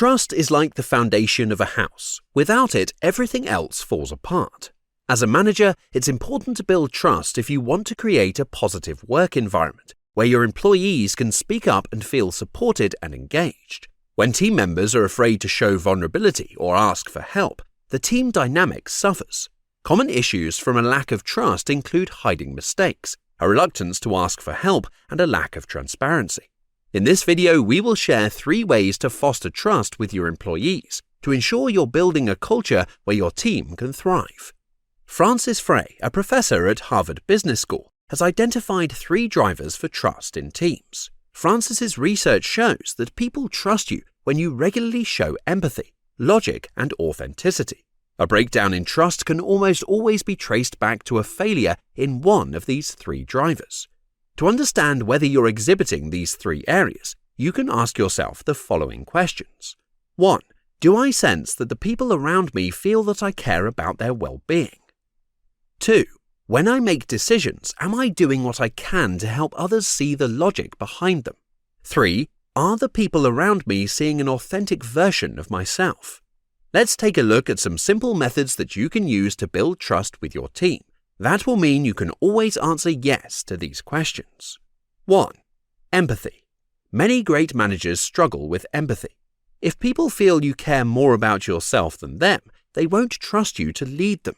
Trust is like the foundation of a house. Without it, everything else falls apart. As a manager, it's important to build trust if you want to create a positive work environment where your employees can speak up and feel supported and engaged. When team members are afraid to show vulnerability or ask for help, the team dynamic suffers. Common issues from a lack of trust include hiding mistakes, a reluctance to ask for help, and a lack of transparency. In this video, we will share 3 ways to foster trust with your employees to ensure you're building a culture where your team can thrive. Francis Frey, a professor at Harvard Business School, has identified 3 drivers for trust in teams. Francis's research shows that people trust you when you regularly show empathy, logic, and authenticity. A breakdown in trust can almost always be traced back to a failure in one of these 3 drivers. To understand whether you're exhibiting these 3 areas, you can ask yourself the following questions. 1. Do I sense that the people around me feel that I care about their well-being? 2. When I make decisions, am I doing what I can to help others see the logic behind them? 3. Are the people around me seeing an authentic version of myself? Let's take a look at some simple methods that you can use to build trust with your team. That will mean you can always answer yes to these questions. 1. Empathy. Many great managers struggle with empathy. If people feel you care more about yourself than them, they won't trust you to lead them.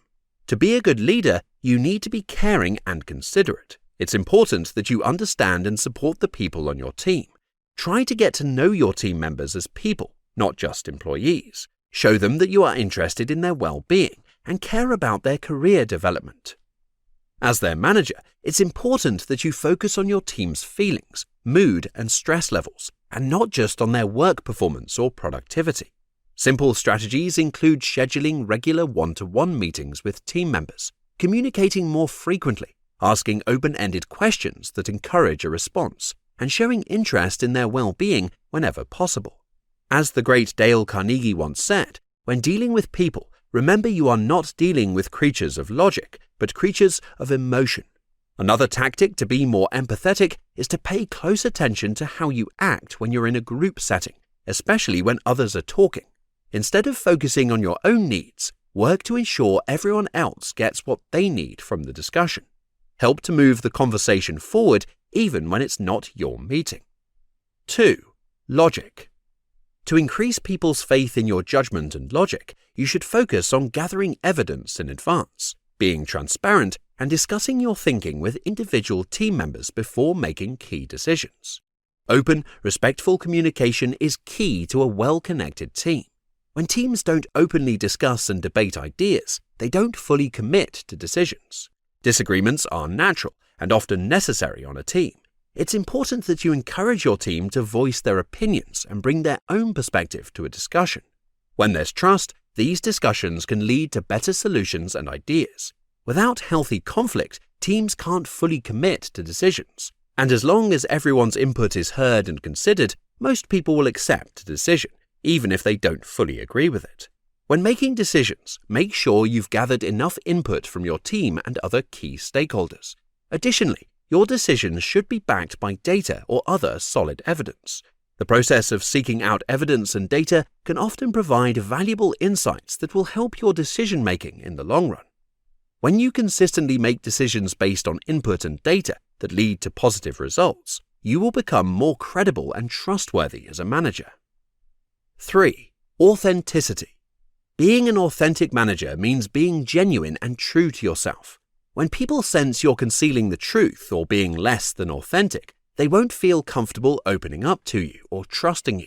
To be a good leader, you need to be caring and considerate. It's important that you understand and support the people on your team. Try to get to know your team members as people, not just employees. Show them that you are interested in their well-being and care about their career development. As their manager, it's important that you focus on your team's feelings, mood, and stress levels, and not just on their work performance or productivity. Simple strategies include scheduling regular one-to-one meetings with team members, communicating more frequently, asking open-ended questions that encourage a response, and showing interest in their well-being whenever possible. As the great Dale Carnegie once said, when dealing with people, remember you are not dealing with creatures of logic, but creatures of emotion. Another tactic to be more empathetic is to pay close attention to how you act when you're in a group setting, especially when others are talking. Instead of focusing on your own needs, work to ensure everyone else gets what they need from the discussion. Help to move the conversation forward even when it's not your meeting. 2. Logic. To increase people's faith in your judgment and logic, you should focus on gathering evidence in advance, being transparent, and discussing your thinking with individual team members before making key decisions. Open, respectful communication is key to a well-connected team. When teams don't openly discuss and debate ideas, they don't fully commit to decisions. Disagreements are natural and often necessary on a team. It's important that you encourage your team to voice their opinions and bring their own perspective to a discussion. When there's trust, these discussions can lead to better solutions and ideas. Without healthy conflict, teams can't fully commit to decisions. And as long as everyone's input is heard and considered, most people will accept a decision, even if they don't fully agree with it. When making decisions, make sure you've gathered enough input from your team and other key stakeholders. Additionally, your decisions should be backed by data or other solid evidence. The process of seeking out evidence and data can often provide valuable insights that will help your decision-making in the long run. When you consistently make decisions based on input and data that lead to positive results, you will become more credible and trustworthy as a manager. 3. Authenticity. Being an authentic manager means being genuine and true to yourself. When people sense you're concealing the truth or being less than authentic, they won't feel comfortable opening up to you or trusting you.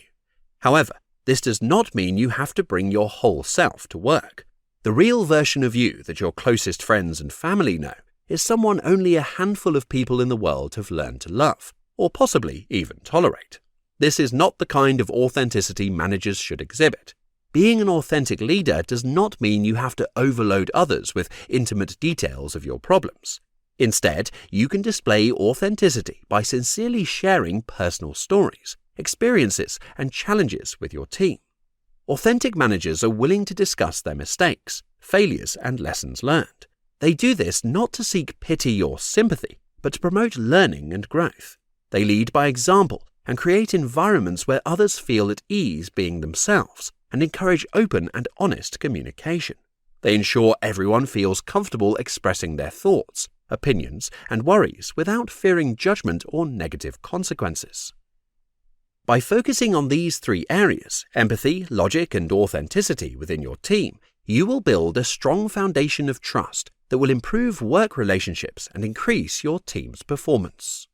However, this does not mean you have to bring your whole self to work. The real version of you that your closest friends and family know is someone only a handful of people in the world have learned to love, or possibly even tolerate. This is not the kind of authenticity managers should exhibit. Being an authentic leader does not mean you have to overload others with intimate details of your problems. Instead, you can display authenticity by sincerely sharing personal stories, experiences, and challenges with your team. Authentic managers are willing to discuss their mistakes, failures, and lessons learned. They do this not to seek pity or sympathy, but to promote learning and growth. They lead by example and create environments where others feel at ease being themselves and encourage open and honest communication. They ensure everyone feels comfortable expressing their thoughts, opinions, and worries without fearing judgment or negative consequences. By focusing on these 3 areas, empathy, logic, and authenticity within your team, you will build a strong foundation of trust that will improve work relationships and increase your team's performance.